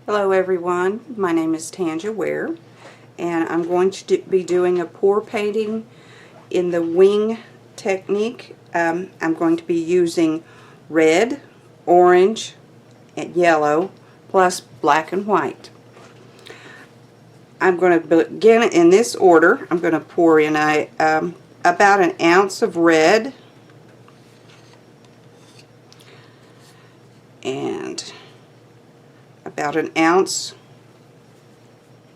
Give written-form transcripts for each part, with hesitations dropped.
Hello everyone, my name is Tanja Ware and I'm going to be doing a pour painting in the wing technique. I'm going to be using red, orange, and yellow plus black and white. I'm going to begin in this order. I'm going to pour in about an ounce of red and about an ounce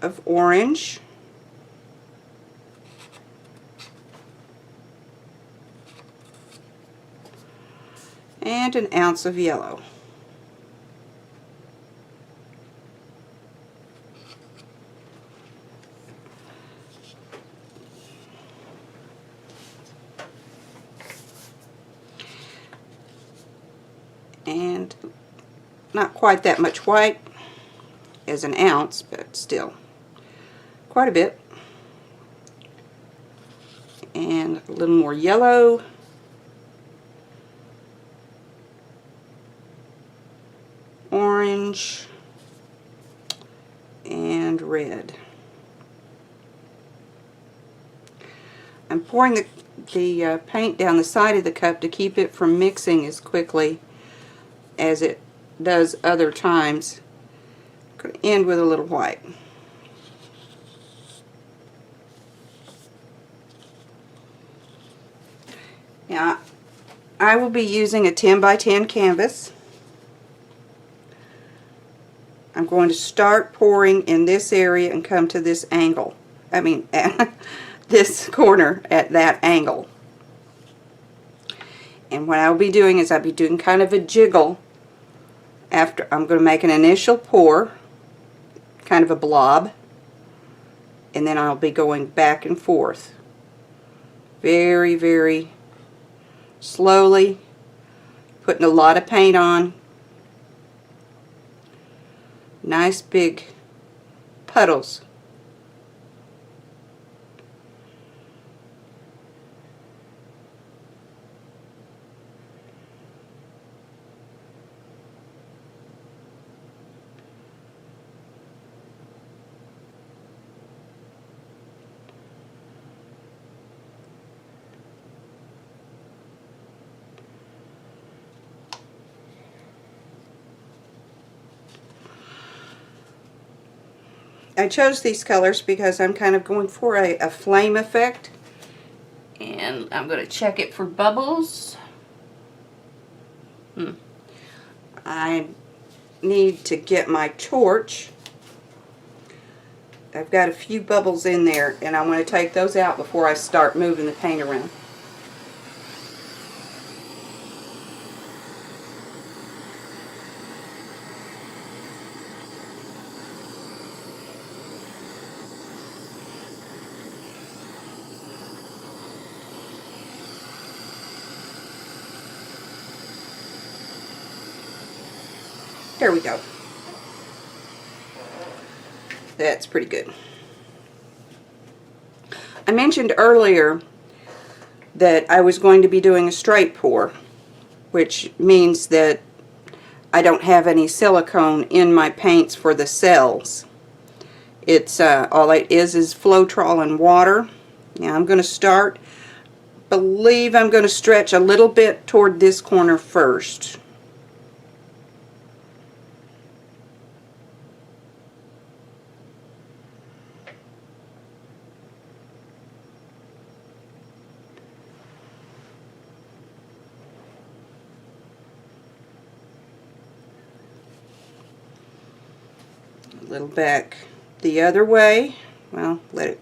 of orange, and an ounce of yellow. And not quite that much white as an ounce, but still quite a bit. And a little more yellow. Orange. And red. I'm pouring the paint down the side of the cup to keep it from mixing as quickly as it does other times. I'm going to end with a little white. Now, I will be using a 10 by 10 canvas. I'm going to start pouring in this area and come to this angle. This corner at that angle. And what I'll be doing is I'll be doing kind of a jiggle after. I'm going to make an initial pour, kind of a blob, and then I'll be going back and forth. Very, very slowly, putting a lot of paint on. Nice big puddles. I chose these colors because I'm kind of going for a flame effect, and I'm going to check it for bubbles. I need to get my torch. I've got a few bubbles in there, and I want to take those out before I start moving the paint around. There we go. That's pretty good. I mentioned earlier that I was going to be doing a straight pour, which means that I don't have any silicone in my paints for the cells. It's all it is Floetrol and water. Now I'm going to start. Believe I'm going to stretch a little bit toward this corner first. A little back the other way. Well, let it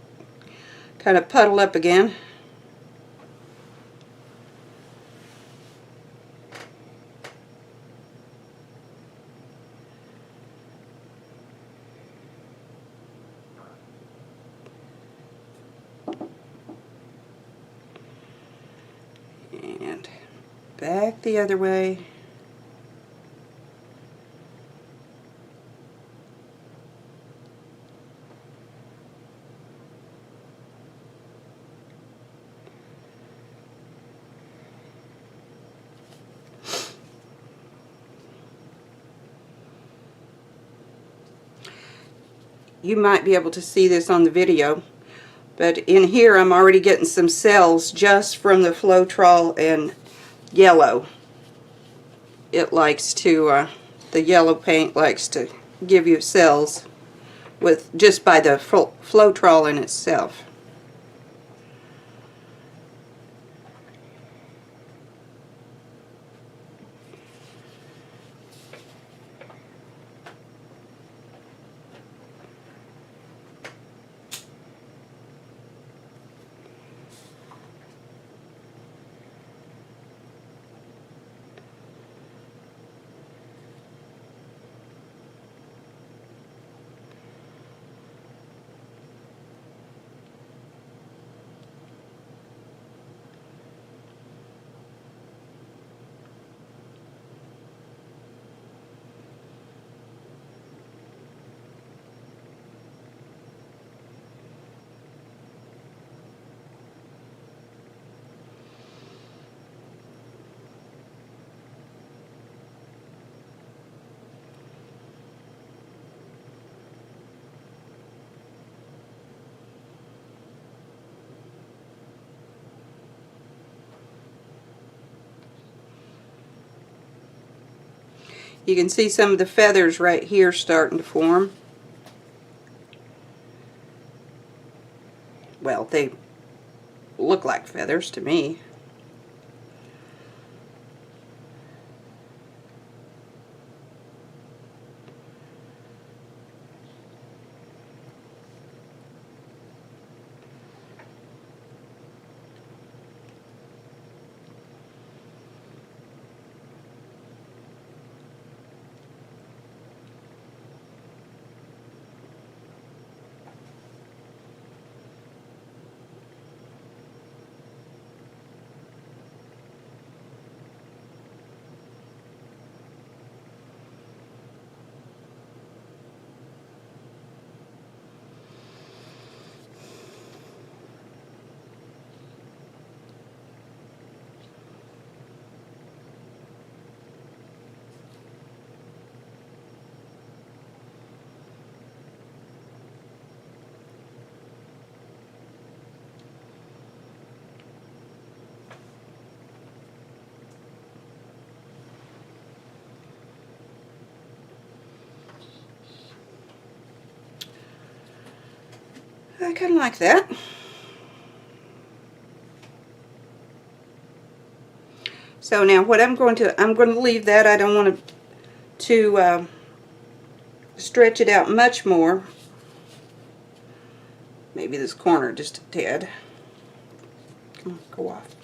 kind of puddle up again. And back the other way. you might be able to see this on the video, but in here I'm already getting some cells just from the Floetrol and yellow. It likes to, the yellow paint likes to give you cells with just by the Floetrol in itself. You can see some of the feathers right here starting to form. Well, they look like feathers to me. I kind of like that. So now what I'm going to leave that. I don't want to stretch it out much more. Maybe this corner just a tad. Come on, go off.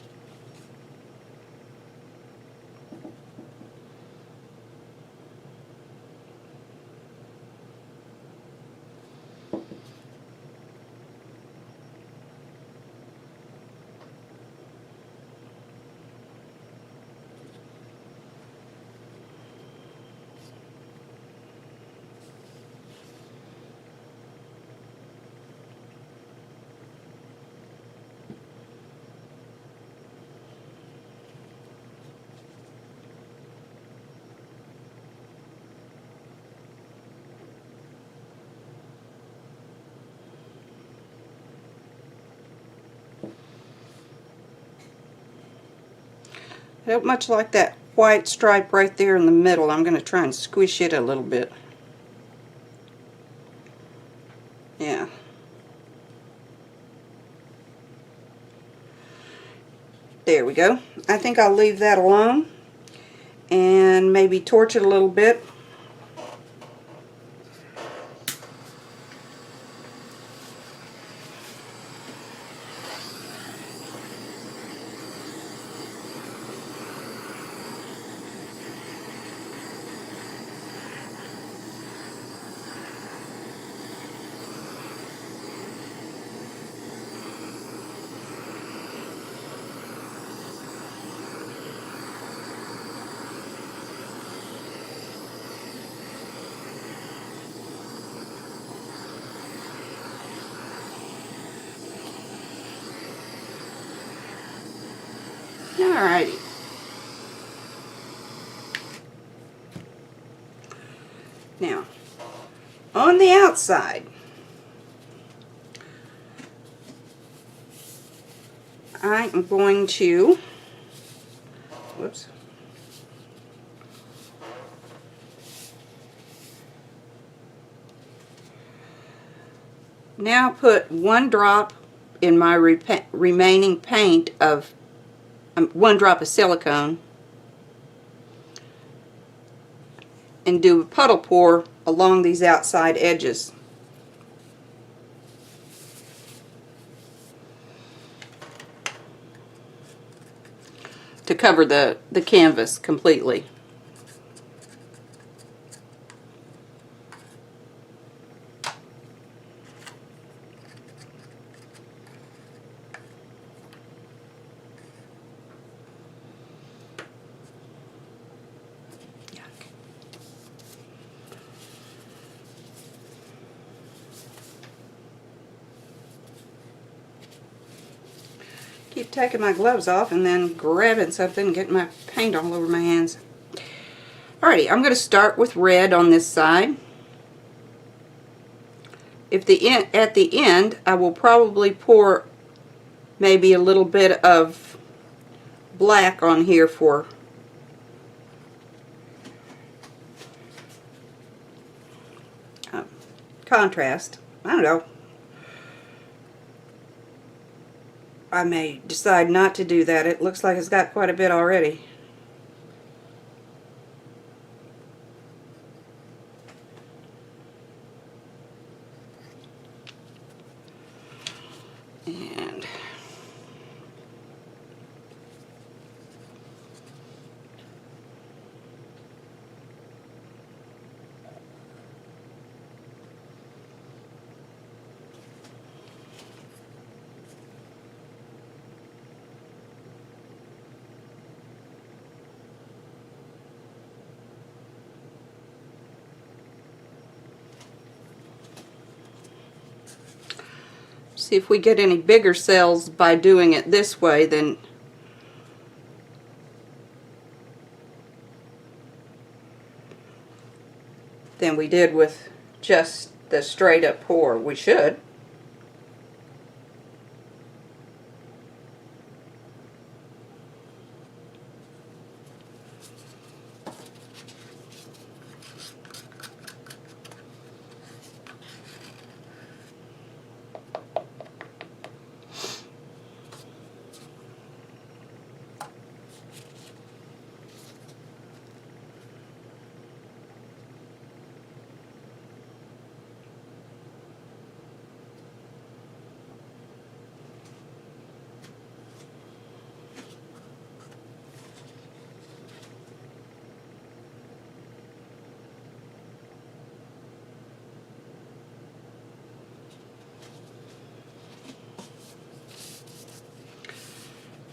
I don't much like that white stripe right there in the middle. I'm going to try and squish it a little bit. Yeah. There we go. I think I'll leave that alone and maybe torch it a little bit. Alrighty. Now, on the outside, I am going to, whoops, now put 1 drop in my remaining paint of 1 drop of silicone and do a puddle pour along these outside edges. To cover the canvas completely. Keep taking my gloves off and then grabbing something and getting my paint all over my hands. Alrighty, I'm going to start with red on this side. At the end, I will probably pour maybe a little bit of black on here for contrast. I don't know. I may decide not to do that. It looks like it's got quite a bit already. And see if we get any bigger cells by doing it this way than we did with just the straight up pour. We should.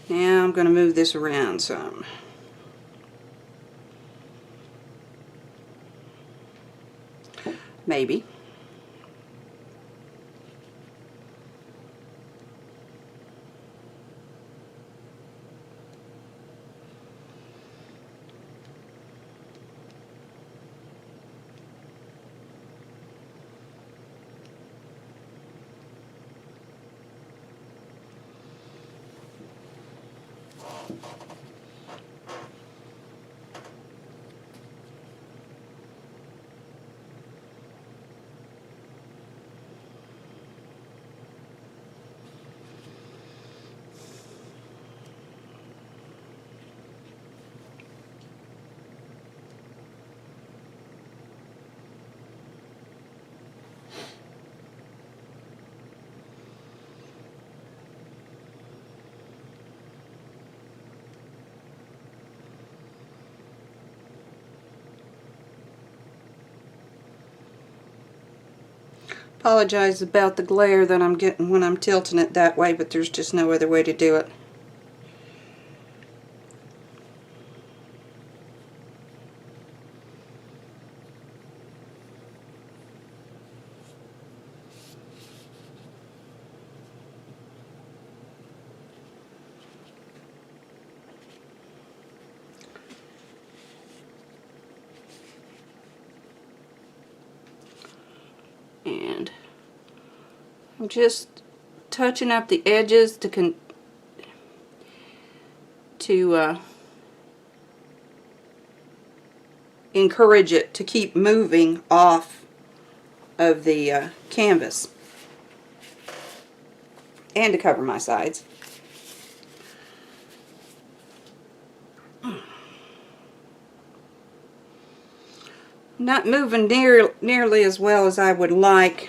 Now I'm going to move this around some. Maybe. Apologize about the glare that I'm getting when I'm tilting it that way, but there's just no other way to do it. And I'm just touching up the edges to to encourage it to keep moving off of the canvas, and to cover my sides. Not moving nearly as well as I would like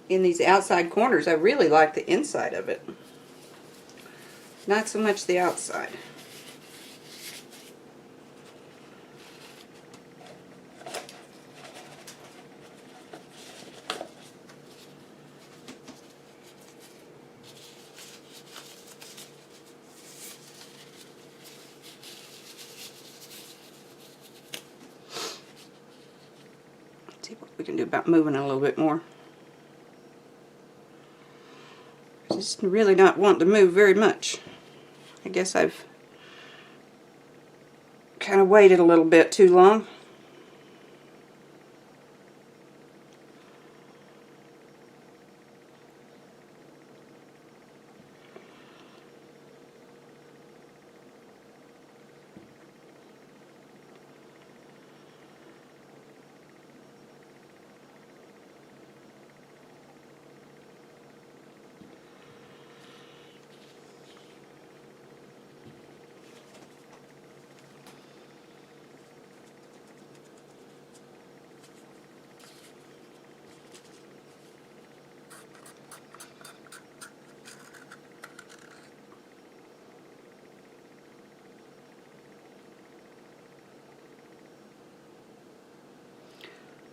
in these outside corners. I really like the inside of it, not so much the outside. See what we can do about moving it a little bit more. Just really not want to move very much. I guess I've kind of waited a little bit too long.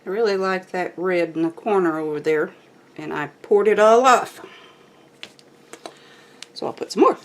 I really like that red in the corner over there, and I poured it all off. So I'll put some more.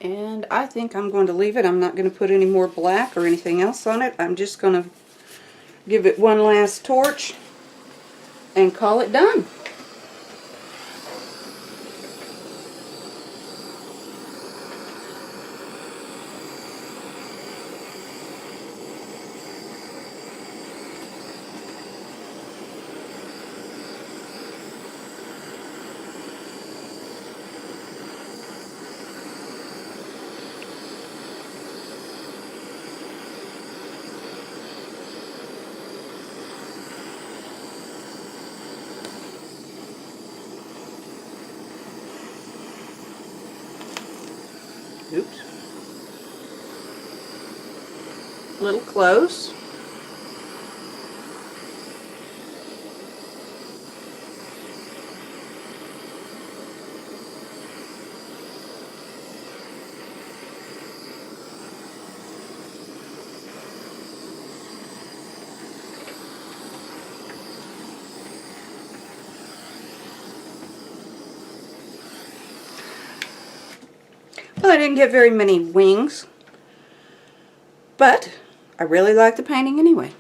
And I think I'm going to leave it. I'm not going to put any more black or anything else on it. I'm just going to give it one last torch and call it done. Oops. A little close. Well, I didn't get very many wings, but I really like the painting anyway.